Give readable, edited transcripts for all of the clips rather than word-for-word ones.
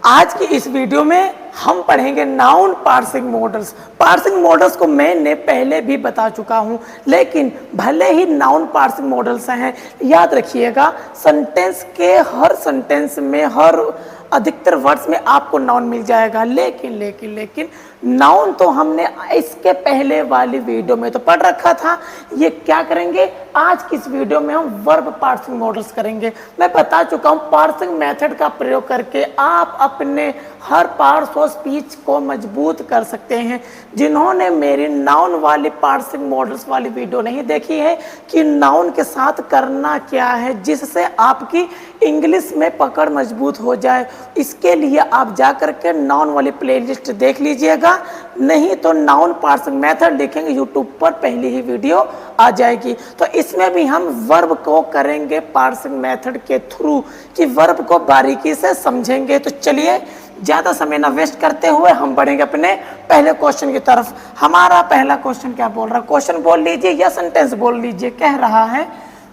आज की इस वीडियो में हम पढ़ेंगे noun parsing models. Parsing models को मैंने पहले भी बता चुका हूं, लेकिन भले ही नाउन पार्सिंग मॉडल्स हैं, याद रखिएगा सेंटेंस के हर सेंटेंस में हर अधिकतर वर्ड्स में आपको नाउन मिल जाएगा। लेकिन नाउन तो हमने इसके पहले वाली वीडियो में तो पढ़ रखा था। ये क्या करेंगे, आज की इस वीडियो में हम वर्ब पार्सिंग मॉडल्स करेंगे। मैं बता चुका हूं पार्सिंग मेथड का प्रयोग करके आप अपने हर पार्ट्स ऑफ स्पीच को मजबूत कर सकते हैं। जिन्होंने मेरी नाउन वाली पार्सिंग मॉडल्स वाली वीडियो नहीं देखी है कि नाउन के साथ करना क्या है जिससे आपकी इंग्लिश में पकड़ मजबूत हो जाए, इसके लिए आप जा करके नाउन वाली प्लेलिस्ट देख लीजिएगा। नहीं तो नाउन पार्सिंग मेथड लिखेंगे यूट्यूब पर, पहली ही वीडियो आ जाएगी। तो इसमें भी हम वर्ब को करेंगे पार्सिंग मेथड के थ्रू कि वर्ब को बारीकी से समझेंगे। तो चलिए ज़्यादा समय ना वेस्ट करते हुए हम बढ़ेंगे अपने पहले क्वेश्चन की तरफ। हमारा पहला क्वेश्चन क्या बोल रहा है, क्वेश्चन बोल लीजिए या सेंटेंस बोल लीजिए। कह रहा है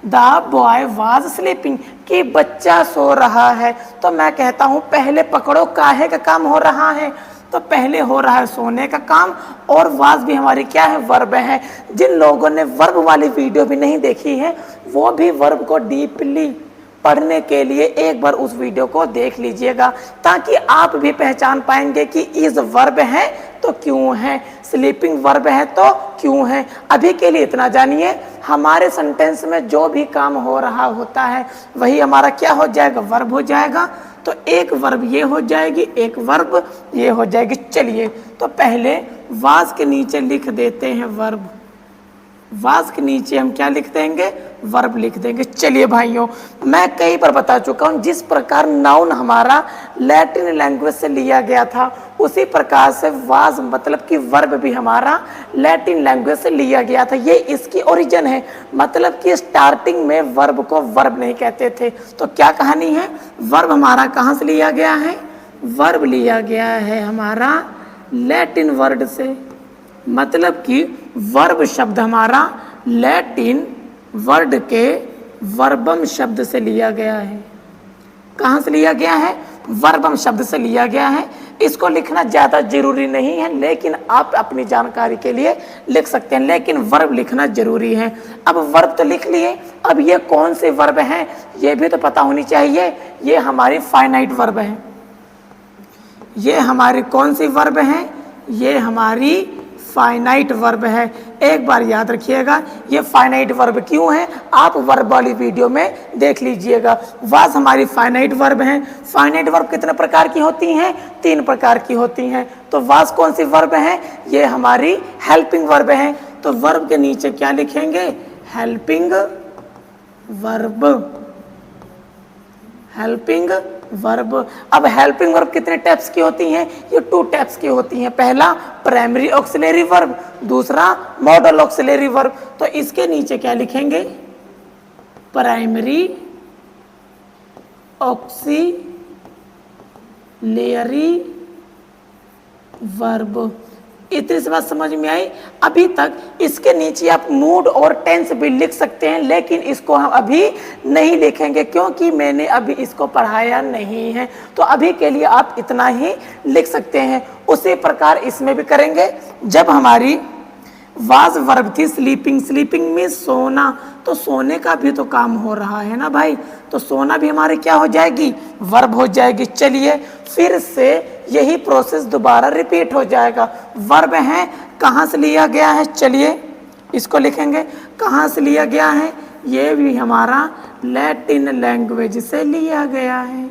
द बॉय वाज स्लीपिंग, कि बच्चा सो रहा है। तो मैं कहता हूं पहले पकड़ो काहे का काम हो रहा है, तो पहले हो रहा है सोने का काम, और वाज भी हमारी क्या है, वर्ब है। जिन लोगों ने वर्ब वाली वीडियो भी नहीं देखी है वो भी वर्ब को डीपली पढ़ने के लिए एक बार उस वीडियो को देख लीजिएगा, ताकि आप भी पहचान पाएंगे कि इज वर्ब है तो क्यों है, स्लीपिंग वर्ब है तो क्यों है। अभी के लिए इतना जानिए, हमारे सेंटेंस में जो भी काम हो रहा होता है वही हमारा क्या हो जाएगा, वर्ब हो जाएगा। तो एक वर्ब ये हो जाएगी, एक वर्ब ये हो जाएगी। चलिए तो पहले वाज के नीचे लिख देते हैं वर्ब, वाज के नीचे हम क्या लिख देंगे, वर्ब लिख देंगे। चलिए भाइयों, मैं कई बार बता चुका हूं जिस प्रकार नाउन हमारा लैटिन लैंग्वेज से लिया गया था उसी प्रकार से वाज मतलब कि वर्ब भी हमारा लैटिन लैंग्वेज से लिया गया था। ये इसकी ओरिजिन है, मतलब कि स्टार्टिंग में वर्ब को वर्ब नहीं कहते थे। तो क्या कहानी है, वर्ब हमारा कहाँ से लिया गया है, वर्ब लिया गया है हमारा लैटिन वर्ड से, मतलब कि वर्ब शब्द हमारा लैटिन वर्ड के वर्बम शब्द से लिया गया है। कहाँ से लिया गया है, वर्बम शब्द से लिया गया है। इसको लिखना ज़्यादा जरूरी नहीं है, लेकिन आप अपनी जानकारी के लिए लिख सकते हैं, लेकिन वर्ब लिखना जरूरी है। अब वर्ब तो लिख लिए, अब ये कौन से वर्ब हैं ये भी तो पता होनी चाहिए। ये हमारी फाइनाइट वर्ब है। ये हमारी कौन सी वर्ब है, ये हमारी फाइनाइट वर्ब है। एक बार याद रखिएगा ये फाइनाइट वर्ब क्यों है, आप वर्ब वाली वीडियो में देख लीजिएगा। वाज हमारी फाइनाइट वर्ब है। फाइनाइट वर्ब कितने प्रकार की होती हैं, 3 प्रकार की होती हैं। तो वाज कौन सी वर्ब है, ये हमारी हेल्पिंग वर्ब है। तो वर्ब के नीचे क्या लिखेंगे, हेल्पिंग वर्ब, हेल्पिंग वर्ब। अब हेल्पिंग वर्ब कितने टाइप्स की होती हैं, ये 2 टाइप्स की होती हैं। पहला प्राइमरी ऑक्सिलरी वर्ब, दूसरा मॉडल ऑक्सिलरी वर्ब। तो इसके नीचे क्या लिखेंगे, प्राइमरी ऑक्सिलरी वर्ब। इतनी सी बात समझ में आई। अभी तक इसके नीचे आप मूड और टेंस भी लिख सकते हैं, लेकिन इसको हम अभी नहीं लिखेंगे क्योंकि मैंने अभी इसको पढ़ाया नहीं है। तो अभी के लिए आप इतना ही लिख सकते हैं। उसी प्रकार इसमें भी करेंगे। जब हमारी वाज वर्ब थी स्लीपिंग, स्लीपिंग में सोना, तो सोने का भी तो काम हो रहा है ना भाई, तो सोना भी हमारे क्या हो जाएगी, वर्ब हो जाएगी। चलिए फिर से यही प्रोसेस दोबारा रिपीट हो जाएगा। वर्ब है, कहाँ से लिया गया है, चलिए इसको लिखेंगे। कहाँ से लिया गया है, ये भी हमारा लैटिन लैंग्वेज से लिया गया है।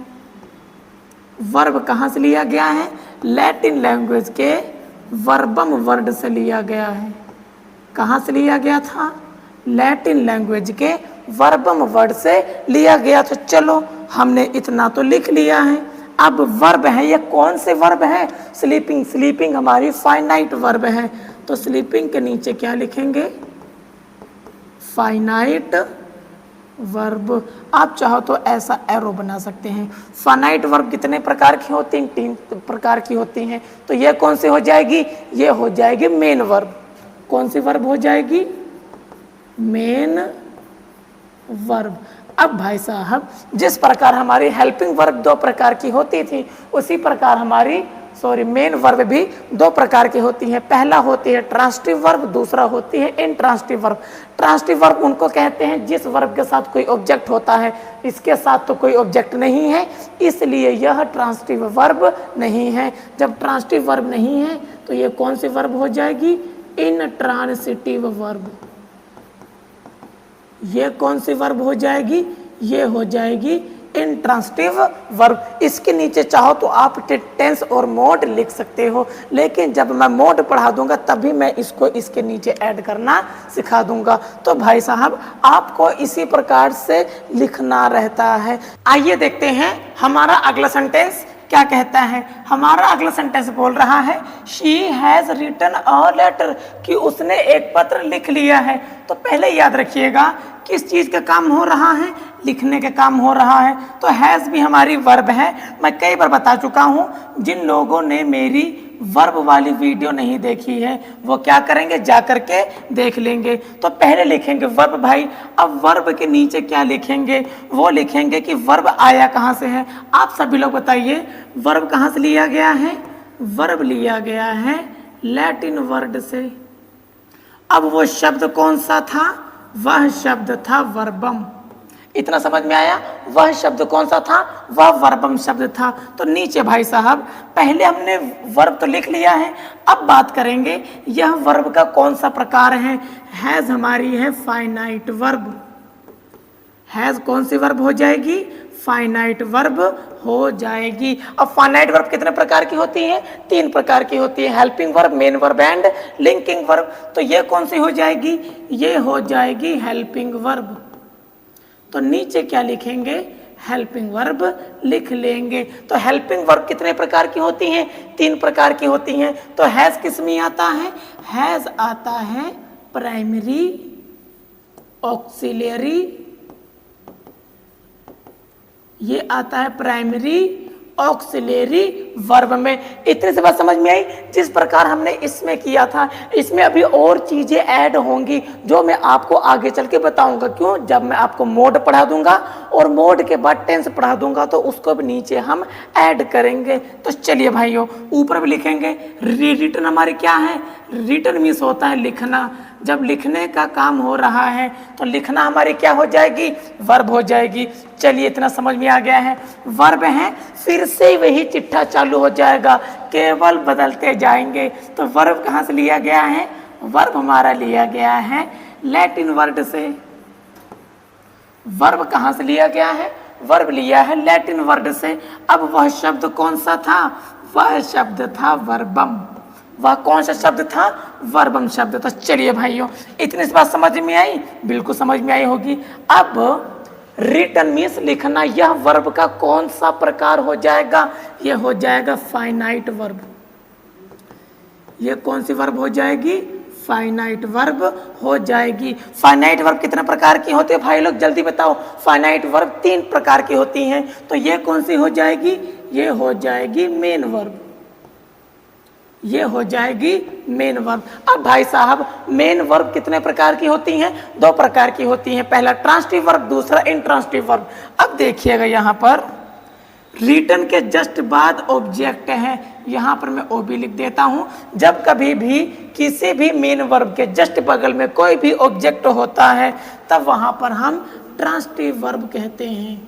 वर्ब कहाँ से लिया गया है, लैटिन लैंग्वेज के वर्बम वर्ड से लिया गया है। कहाँ से लिया गया था, लैटिन लैंग्वेज के वर्बम वर्ड से लिया गया। तो चलो हमने इतना तो लिख लिया है। अब वर्ब है, ये कौन से वर्ब है, स्लीपिंग, स्लीपिंग हमारी फाइनाइट वर्ब है। तो स्लीपिंग के नीचे क्या लिखेंगे, फाइनाइट वर्ब। आप चाहो तो ऐसा एरो बना सकते हैं। फाइनाइट वर्ब कितने प्रकार की होती हैं, 3 प्रकार की होती हैं। तो ये कौन सी हो जाएगी, ये हो जाएगी मेन वर्ब। कौन सी वर्ब हो जाएगी, मेन वर्ब। अब भाई साहब जिस प्रकार हमारी हेल्पिंग वर्ब दो प्रकार की होती थी, उसी प्रकार हमारी मेन वर्ब भी दो प्रकार की होती है। पहला होती है ट्रांसिटिव वर्ब, दूसरा होती है इनट्रांसिटिव वर्ब। ट्रांसिटिव वर्ब उनको कहते हैं जिस वर्ब के साथ कोई ऑब्जेक्ट होता है, इसके साथ तो कोई ऑब्जेक्ट नहीं है, इसलिए यह ट्रांसिटिव वर्ब नहीं है। जब ट्रांसिटिव वर्ब नहीं है तो ये कौन सी वर्ब हो जाएगी? इनट्रांसिटिव वर्ब। ये कौन सी वर्ब हो जाएगी? ये हो जाएगी इनट्रांसिटिव वर्ब। इसके नीचे चाहो तो आप टेंस और मोड लिख सकते हो, लेकिन जब मैं मोड पढ़ा दूंगा तभी मैं इसको इसके नीचे ऐड करना सिखा दूंगा। तो भाई साहब आपको इसी प्रकार से लिखना रहता है। आइए देखते हैं हमारा अगला सेंटेंस क्या कहता है। हमारा अगला सेंटेंस बोल रहा है she has written a letter, कि उसने एक पत्र लिख लिया है। तो पहले याद रखिएगा किस चीज़ का काम हो रहा है? लिखने का काम हो रहा है। तो हैज़ भी हमारी वर्ब है। मैं कई बार बता चुका हूँ, जिन लोगों ने मेरी वर्ब वाली वीडियो नहीं देखी है वो क्या करेंगे, जा करके देख लेंगे। तो पहले लिखेंगे वर्ब भाई। अब वर्ब के नीचे क्या लिखेंगे? वो लिखेंगे कि वर्ब आया कहाँ से है। आप सभी लोग बताइए वर्ब कहाँ से लिया गया है? वर्ब लिया गया है लैटिन वर्ड से। अब वो शब्द कौन सा था? वह शब्द था वर्बम। इतना समझ में आया? वह शब्द कौन सा था? वह वर्बम शब्द था। तो नीचे भाई साहब पहले हमने वर्ब तो लिख लिया है, अब बात करेंगे यह वर्ब का कौन सा प्रकार है। हैज हमारी है फाइनाइट वर्ब। हैज कौन सी वर्ब हो जाएगी? फाइनाइट वर्ब हो जाएगी। अब फाइनाइट वर्ब कितने प्रकार की होती है? 3 प्रकार की होती है, helping verb, main verb and linking verb. तो ये कौन सी हो जाएगी? ये हो जाएगी हेल्पिंग वर्ब। तो नीचे क्या लिखेंगे? हेल्पिंग वर्ब लिख लेंगे। तो हेल्पिंग वर्ब कितने प्रकार की होती हैं? 3 प्रकार की होती हैं। तो हैज किस में आता है? हैज आता है प्राइमरी, ऑक्सिलियरी, ये आता है प्राइमरी ऑक्सिलियरी वर्ब में। इतने से बात समझ में आई? जिस प्रकार हमने इसमें किया था, इसमें अभी और चीजें ऐड होंगी जो मैं आपको आगे चल के बताऊंगा। क्यों? जब मैं आपको मोड पढ़ा दूंगा और मोड के बाद टेंस पढ़ा दूंगा तो उसको भी नीचे हम ऐड करेंगे। तो चलिए भाइयों ऊपर भी लिखेंगे। रिटन हमारी क्या है? रिटन मीन्स होता है लिखना। जब लिखने का काम हो रहा है तो लिखना हमारी क्या हो जाएगी? वर्ब हो जाएगी। चलिए इतना समझ में आ गया है। वर्ब है, फिर से वही चिट्ठा चालू हो जाएगा, केवल बदलते जाएंगे। तो वर्ब कहाँ से लिया गया है? वर्ब हमारा लिया गया है लैटिन वर्ड से। वर्ब कहाँ से लिया गया है? वर्ब लिया है लैटिन वर्ड से। अब वह शब्द कौन सा था? वह शब्द था वर्बम। वह कौन सा शब्द था? वर्बम शब्द। तो चलिए भाइयों इतनी सी बात समझ में आई? बिल्कुल समझ में आई होगी। अब रिटन मीन्स लिखना, यह वर्ब का कौन सा प्रकार हो जाएगा? यह हो जाएगा फाइनाइट वर्ब। यह कौन सी वर्ब हो जाएगी? फाइनाइट वर्ब हो जाएगी। फाइनाइट वर्ब कितने प्रकार की होती है भाई लोग जल्दी बताओ? फाइनाइट वर्ब 3 प्रकार की होती हैं। तो ये कौन सी हो जाएगी? ये हो जाएगी मेन वर्ब। ये हो जाएगी मेन वर्ब। अब भाई साहब मेन वर्ब कितने प्रकार की होती हैं? 2 प्रकार की होती हैं। पहला ट्रांसिटिव वर्ब, दूसरा इनट्रांसिटिव वर्ब। अब देखिएगा यहाँ पर रिटन के जस्ट बाद ऑब्जेक्ट है। यहाँ पर मैं ओ भी लिख देता हूँ। जब कभी भी किसी भी मेन वर्ब के जस्ट बगल में कोई भी ऑब्जेक्ट होता है तब वहाँ पर हम ट्रांसिटिव वर्ब कहते हैं।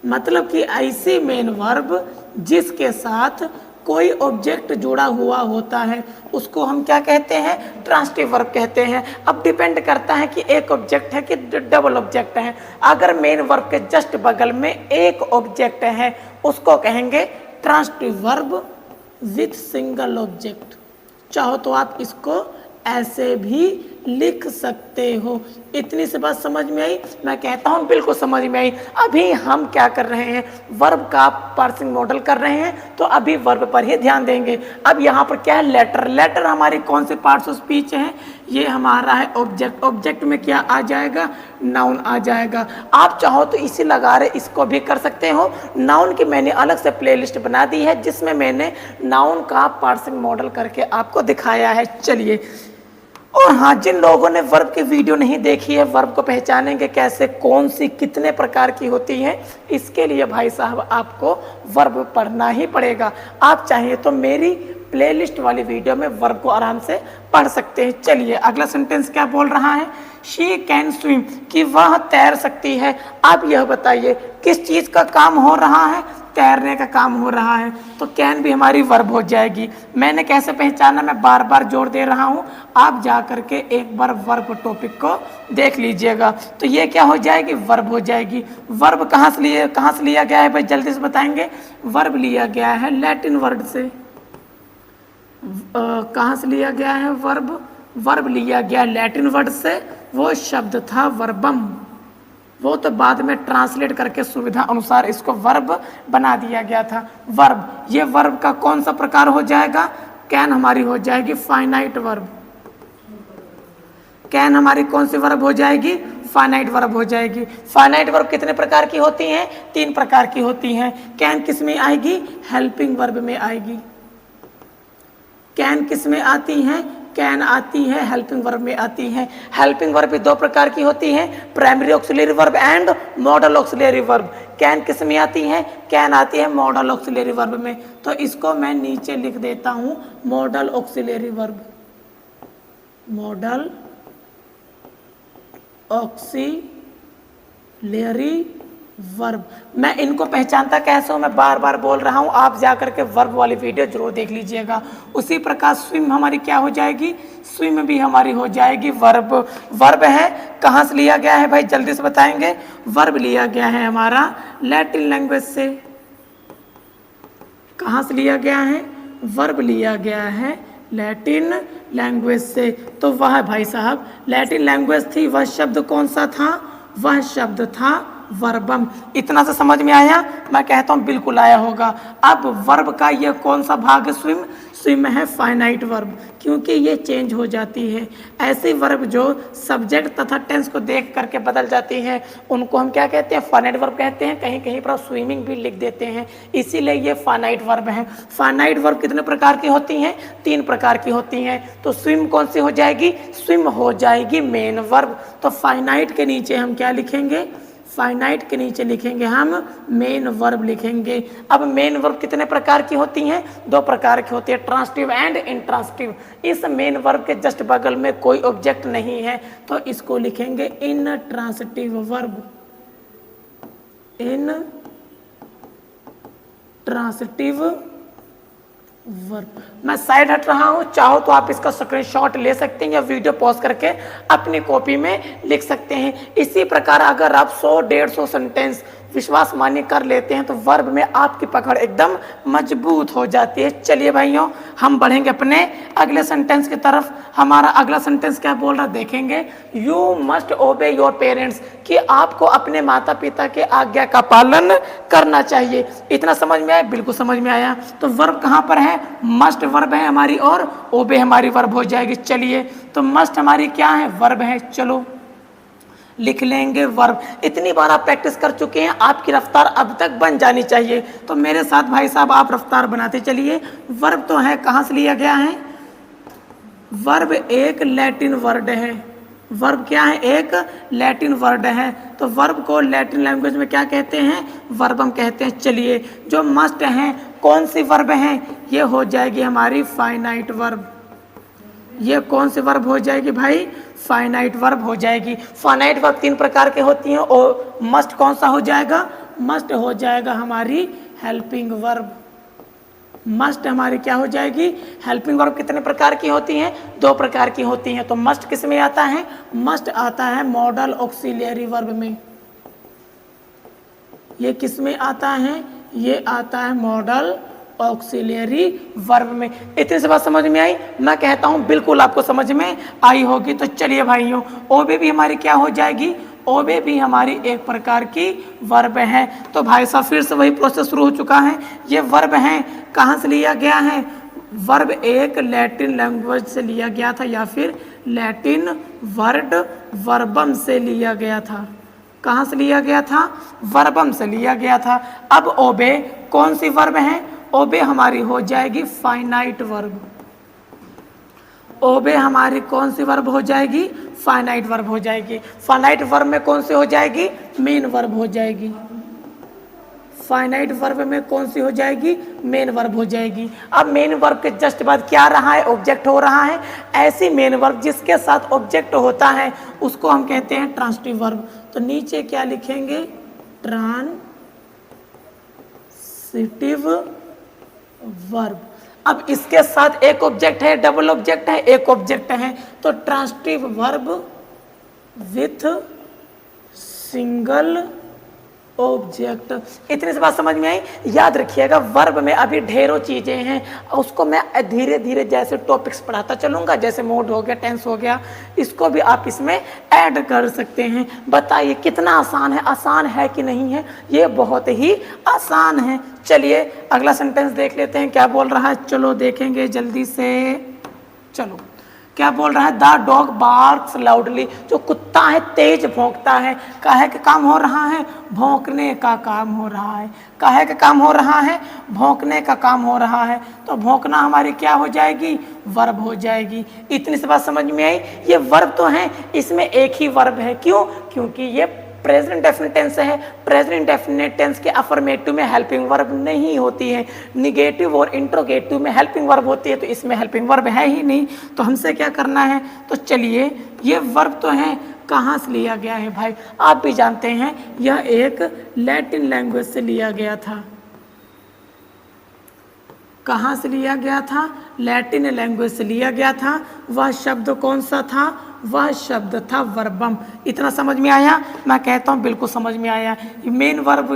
मतलब कि ऐसी मेन वर्ब जिसके साथ कोई ऑब्जेक्ट जुड़ा हुआ होता है उसको हम क्या कहते हैं? ट्रांसिटिव वर्ब कहते हैं। अब डिपेंड करता है कि एक ऑब्जेक्ट है कि डबल ऑब्जेक्ट है। अगर मेन वर्ब के जस्ट बगल में एक ऑब्जेक्ट है उसको कहेंगे transitive verb with single object. चाहो तो आप इसको ऐसे भी लिख सकते हो। इतनी सी बात समझ में आई? मैं कहता हूँ बिल्कुल समझ में आई। अभी हम क्या कर रहे हैं? वर्ब का पार्सिंग मॉडल कर रहे हैं, तो अभी वर्ब पर ही ध्यान देंगे। अब यहाँ पर क्या है? लेटर। लेटर हमारी कौन से पार्ट्स ऑफ स्पीच हैं? ये हमारा है ऑब्जेक्ट। ऑब्जेक्ट में क्या आ जाएगा? नाउन आ जाएगा। आप चाहो तो इसी लगा रहे इसको भी कर सकते हो। नाउन की मैंने अलग से प्लेलिस्ट बना दी है जिसमें मैंने नाउन का पार्सिंग मॉडल करके आपको दिखाया है। चलिए और हाँ, जिन लोगों ने वर्ब की वीडियो नहीं देखी है, वर्ब को पहचानेंगे कैसे, कौन सी कितने प्रकार की होती है, इसके लिए भाई साहब आपको वर्ब पढ़ना ही पड़ेगा। आप चाहिए तो मेरी प्लेलिस्ट वाली वीडियो में वर्ब को आराम से पढ़ सकते हैं। चलिए अगला सेंटेंस क्या बोल रहा है, शी कैन स्विम, कि वह तैर सकती है। आप यह बताइए किस चीज़ का काम हो रहा है, तैरने का काम हो रहा है, तो कैन भी हमारी वर्ब हो जाएगी। मैंने कैसे पहचाना, मैं बार बार जोर दे रहा हूँ, आप जा करके एक बार वर्ब टॉपिक को देख लीजिएगा। तो ये क्या हो जाएगी, वर्ब हो जाएगी। वर्ब कहाँ से लिया गया है भाई, जल्दी से बताएंगे। वर्ब लिया गया है लैटिन वर्ड से। कहाँ से लिया गया है वर्ब लिया गया लैटिन वर्ड से। वो शब्द था वर्बम, वो तो बाद में ट्रांसलेट करके सुविधा अनुसार इसको वर्ब बना दिया गया था। वर्ब, ये वर्ब का कौन सा प्रकार हो जाएगा, कैन हमारी हो जाएगी फाइनाइट वर्ब। कैन हमारी कौन सी वर्ब हो जाएगी, फाइनाइट वर्ब हो जाएगी। फाइनाइट वर्ब कितने प्रकार की होती हैं, 3 प्रकार की होती हैं। कैन किस में आएगी, हेल्पिंग वर्ब में आएगी। कैन किस में आती हैं, कैन आती है हेल्पिंग वर्ब में आती है। हेल्पिंग वर्ब भी 2 प्रकार की होती हैं, primary auxiliary verb and model auxiliary verb. Can किस में आती है, कैन आती है मॉडल ऑक्सिलरी वर्ब में। तो इसको मैं नीचे लिख देता हूं, model auxiliary verb, model auxiliary verb. मैं इनको पहचानता कैसे हूँ, मैं बार बार बोल रहा हूँ, आप जाकर के वर्ब वाली वीडियो जरूर देख लीजिएगा। उसी प्रकार स्विम हमारी क्या हो जाएगी, स्विम भी हमारी हो जाएगी वर्ब। वर्ब है कहाँ से लिया गया है भाई, जल्दी से बताएंगे। वर्ब लिया गया है हमारा लैटिन लैंग्वेज से। कहाँ से लिया गया है, वर्ब लिया गया है लैटिन लैंग्वेज से। तो वह भाई साहब लैटिन लैंग्वेज थी, वह शब्द कौन सा था, वह शब्द था वर्बम। इतना से समझ में आया, मैं कहता हूँ बिल्कुल आया होगा। अब वर्ब का ये कौन सा भाग है, स्विम, स्विम है फाइनाइट वर्ब, क्योंकि ये चेंज हो जाती है। ऐसी वर्ब जो सब्जेक्ट तथा टेंस को देख करके बदल जाती है, उनको हम क्या कहते हैं, फाइनाइट वर्ब कहते हैं। कहीं कहीं पर स्विमिंग भी लिख देते हैं, इसीलिए ये फाइनाइट वर्ब है। फाइनाइट वर्ब कितने प्रकार की होती हैं, 3 प्रकार की होती हैं। तो स्विम कौन सी हो जाएगी, स्विम हो जाएगी मेन वर्ब। तो फाइनाइट के नीचे हम क्या लिखेंगे, फाइनाइट के नीचे लिखेंगे हम मेन वर्ब लिखेंगे। अब मेन वर्ब कितने प्रकार की होती हैं, 2 प्रकार की होती है, ट्रांसिटिव एंड इंट्रांसिटिव। इस मेन वर्ब के जस्ट बगल में कोई ऑब्जेक्ट नहीं है, तो इसको लिखेंगे इन ट्रांसिटिव वर्ब, इन ट्रांसिटिव वर्ब। मैं साइड हट रहा हूं, चाहो तो आप इसका स्क्रीनशॉट ले सकते हैं या वीडियो पॉज करके अपनी कॉपी में लिख सकते हैं। इसी प्रकार अगर आप 100-150 सेंटेंस विश्वास मान्य कर लेते हैं तो वर्ब में आपकी पकड़ एकदम मजबूत हो जाती है। चलिए भाइयों, हम बढ़ेंगे अपने अगले सेंटेंस की तरफ। हमारा अगला सेंटेंस क्या बोल रहा है देखेंगे, यू मस्ट ओबे योर पेरेंट्स, कि आपको अपने माता पिता के आज्ञा का पालन करना चाहिए। इतना समझ में आया, बिल्कुल समझ में आया। तो वर्ब कहाँ पर है, मस्ट वर्ब है हमारी और ओबे हमारी वर्ब हो जाएगी। चलिए, तो मस्ट हमारी क्या है, वर्ब है। चलो लिख लेंगे वर्ब। इतनी बार आप प्रैक्टिस कर चुके हैं, आपकी रफ्तार अब तक बन जानी चाहिए। तो मेरे साथ भाई साहब आप रफ्तार बनाते चलिए। वर्ब तो है, कहाँ से लिया गया है, वर्ब एक लैटिन वर्ड है। वर्ब क्या है, एक लैटिन वर्ड है। तो वर्ब को लैटिन लैंग्वेज में क्या कहते हैं, वर्बम कहते हैं। चलिए, जो मस्ट है कौन सी वर्ब है, ये हो जाएगी हमारी फाइनाइट वर्ब। ये कौन सी वर्ब हो जाएगी भाई, फाइनाइट वर्ब हो जाएगी। फाइनाइट वर्ब 3 प्रकार के होती हैं और मस्ट कौन सा हो जाएगा, मस्ट हो जाएगा हमारी हेल्पिंग वर्ब। मस्ट हमारी क्या हो जाएगी, हेल्पिंग वर्ब। कितने प्रकार की होती हैं, 2 प्रकार की होती हैं। तो मस्ट किस में आता है, मस्ट आता है मॉडल ऑक्सिलियरी वर्ब में। ये किस में आता है, ये आता है मॉडल ऑक्सिलियरी वर्ब में। इतनी सी बात समझ में आई, मैं कहता हूं बिल्कुल आपको समझ में आई होगी। तो चलिए भाइयों, ओबे भी हमारी क्या हो जाएगी, ओबे भी हमारी एक प्रकार की वर्ब है। तो भाई साहब फिर से वही प्रोसेस शुरू हो चुका है। ये वर्ब है, कहाँ से लिया गया है, वर्ब एक लैटिन लैंग्वेज से लिया गया था या फिर लैटिन वर्ड वर्बम से लिया गया था। कहाँ से लिया गया था, वर्बम से लिया गया था। अब ओबे कौन सी वर्ब है, ओबे हमारी हो जाएगी फाइनाइट वर्ब। ओबे हमारी कौन सी वर्ब हो जाएगी? फाइनाइट वर्ब हो जाएगी। फाइनाइट वर्ब में कौन सी हो जाएगी? मेन वर्ब हो जाएगी। फाइनाइट वर्ब में कौन सी हो जाएगी? मेन वर्ब हो जाएगी। अब मेन वर्ब के जस्ट बाद क्या रहा है? ऑब्जेक्ट हो रहा है। ऐसी मेन वर्ब जिसके साथ ऑब्जेक्ट होता है उसको हम कहते हैं ट्रांसिटिव वर्ब। तो नीचे क्या लिखेंगे? Transitive verb. अब इसके साथ एक ऑब्जेक्ट है, डबल ऑब्जेक्ट है, एक ऑब्जेक्ट है, तो transitive verb with single object. इतनी सी बात समझ में आई? याद रखिएगा वर्ब में अभी ढेरों चीजें हैं, उसको मैं धीरे धीरे जैसे टॉपिक्स पढ़ाता चलूंगा, जैसे मोड हो गया, टेंस हो गया, इसको भी आप इसमें ऐड कर सकते हैं। बताइए कितना आसान है? आसान है कि नहीं है? ये बहुत ही आसान है। चलिए अगला सेंटेंस देख लेते हैं क्या बोल रहा है। चलो देखेंगे जल्दी से। चलो क्या बोल रहा है? The dog barks loudly. जो कुत्ता है तेज भौंकता है। काहे का काम हो रहा है? भौंकने का काम हो रहा है। काहे का काम हो रहा है? भौंकने का काम हो रहा है। तो भौंकना हमारी क्या हो जाएगी? वर्ब हो जाएगी। इतनी सी बात समझ में आई? ये वर्ब तो है, इसमें एक ही वर्ब है। क्यों? क्योंकि ये प्रेजेंट डेफिनेट टेंस है। प्रेजेंट डेफिनेट टेंस के अफर्मेटिव में हेल्पिंग वर्ब नहीं होती है, निगेटिव और इंट्रोगेटिव में हेल्पिंग वर्ब होती है, तो इसमें हेल्पिंग वर्ब है ही नहीं। तो हमसे क्या करना है? तो चलिए ये वर्ब तो है, कहाँ से लिया गया है भाई? आप भी जानते हैं यह एक लैटिन लैंग्वेज से लिया गया था। कहाँ से लिया गया था? लैटिन लैंग्वेज से लिया गया था। वह शब्द कौन सा था? वह शब्द था वर्बम। इतना समझ में आया? मैं कहता हूँ बिल्कुल समझ में आया। मेन वर्ब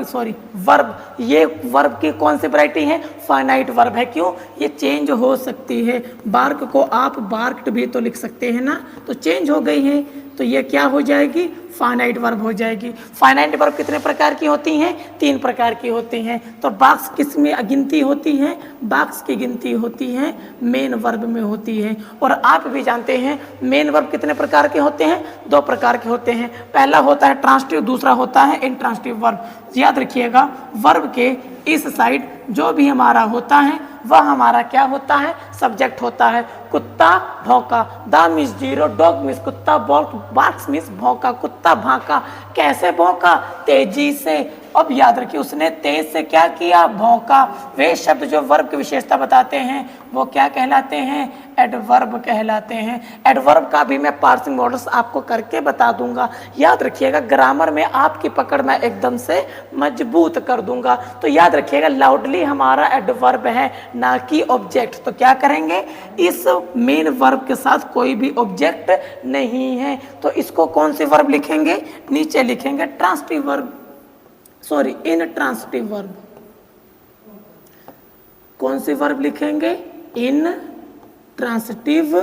वर्ब, ये वर्ब की कौन सी वैरायटी है? फाइनाइट वर्ब है। क्यों? ये चेंज हो सकती है। बार्क को आप बार्क्ड भी तो लिख सकते हैं ना, तो चेंज हो गई है, तो ये क्या हो जाएगी? फाइनाइट वर्ब हो जाएगी। फाइनाइट वर्ब कितने प्रकार की होती हैं? 3 प्रकार की होती हैं। तो बाक्स किस में गिनती होती है? बाक्स की गिनती होती है मेन वर्ब में होती है। और आप भी जानते हैं मेन वर्ब कितने प्रकार के होते हैं? 2 प्रकार के होते हैं। पहला होता है ट्रांसिटिव, दूसरा होता है इंट्रांसिटिव वर्ब। याद रखिएगा वर्ब के इस साइड जो भी हमारा होता है वह हमारा क्या होता है? सब्जेक्ट होता है। कुत्ता भौंका, the means zero, dog means कुत्ता, बार्क्स मीन्स भौंका, कुत्ता भौंका। कैसे भौंका? तेजी से। अब याद रखिए उसने तेज से क्या किया? भौंका। वे शब्द जो वर्ब की विशेषता बताते हैं वो क्या कहलाते हैं? एडवर्ब कहलाते हैं। एडवर्ब का भी मैं पार्सिंग मॉडल्स आपको करके बता दूंगा। याद रखिएगा ग्रामर में आपकी पकड़ मैं एकदम से मजबूत कर दूंगा। तो याद रखिएगा लाउडली हमारा एडवर्ब है, ना कि ऑब्जेक्ट। तो क्या करेंगे? इस मेन वर्ब के साथ कोई भी ऑब्जेक्ट नहीं है, तो इसको कौन सी वर्ब लिखेंगे? नीचे लिखेंगे ट्रांसिटिव वर्ब, सॉरी इनट्रांसिटिव वर्ब। कौन सी वर्ब लिखेंगे? इन ट्रांसिटिव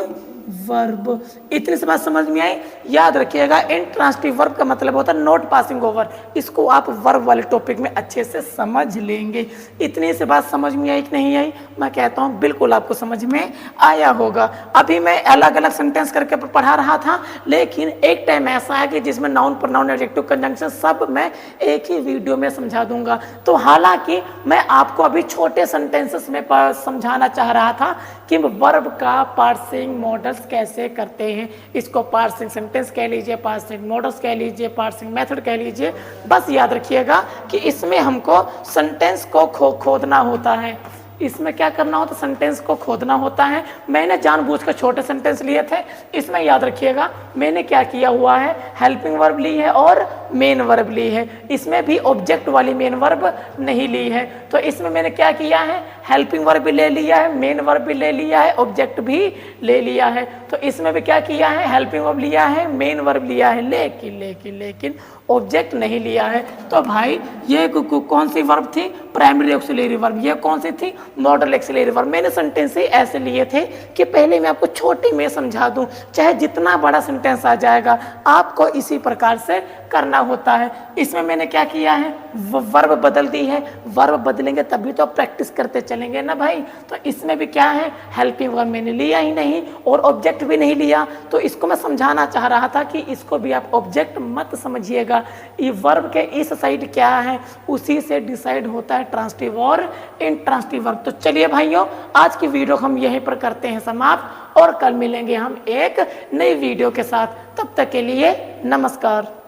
वर्ब। इतनी सी बात समझ में आई? याद रखिएगा इंट्रांसिटिव वर्ब का मतलब होता है नॉट पासिंग ओवर। इसको आप वर्ब वाले टॉपिक में अच्छे से समझ लेंगे। इतनी सी बात समझ में आई कि नहीं आई? मैं कहता हूँ बिल्कुल आपको समझ में आया होगा। अभी मैं अलग अलग सेंटेंस करके पढ़ा रहा था, लेकिन एक टाइम ऐसा है कि जिसमें नाउन प्रोनाउन एडजेक्टिव कंजंक्शन सब मैं एक ही वीडियो में समझा दूंगा। तो हालांकि मैं आपको अभी छोटे सेंटेंसेस में समझाना चाह रहा था कि वर्ब का पार्सिंग मॉडल्स कैसे करते हैं। इसको पार्सिंग सेंटेंस कह लीजिए, पार्सिंग मॉडल्स कह लीजिए, पार्सिंग मेथड कह लीजिए। बस याद रखिएगा कि इसमें हमको सेंटेंस को खोदना होता है। इसमें क्या करना होता है? सेंटेंस को खोदना होता है। मैंने जानबूझकर छोटे सेंटेंस लिए थे। इसमें याद रखिएगा मैंने क्या किया हुआ है? हेल्पिंग वर्ब ली है और मेन वर्ब ली है। इसमें भी ऑब्जेक्ट वाली मेन वर्ब नहीं ली है। तो इसमें मैंने क्या किया है? हेल्पिंग वर्ब भी ले लिया है, मेन वर्ब भी ले लिया है, ऑब्जेक्ट भी ले लिया है। तो इसमें भी क्या किया है? हेल्पिंग वर्ब लिया है, मेन वर्ब लिया है, लेकिन ऑब्जेक्ट नहीं लिया है। तो भाई ये कौन सी वर्ब थी? Primary auxiliary verb. ये कौन सी थी? Model auxiliary verb. मैंने सेंटेंस ही ऐसे लिए थे कि पहले मैं आपको छोटी में समझा दूं, चाहे जितना बड़ा सेंटेंस आ जाएगा आपको इसी प्रकार से करना होता है। इसमें मैंने क्या किया है? वर्ब बदल दी है। वर्ब बदलेंगे तभी तो प्रैक्टिस करते चलेंगे ना भाई। तो इसमें भी क्या है? हेल्पिंग वर्ब मैंने लिया ही नहीं और ऑब्जेक्ट भी नहीं लिया। तो इसको मैं समझाना चाह रहा था कि इसको भी आप ऑब्जेक्ट मत समझिएगा। रखिएगा। ये वर्ब के इस साइड क्या है, उसी से डिसाइड होता है ट्रांसिटिव और इंट्रांसिटिव वर्ब। तो चलिए भाइयों, आज की वीडियो हम यहीं पर करते हैं समाप्त और कल मिलेंगे हम एक नई वीडियो के साथ। तब तक के लिए नमस्कार।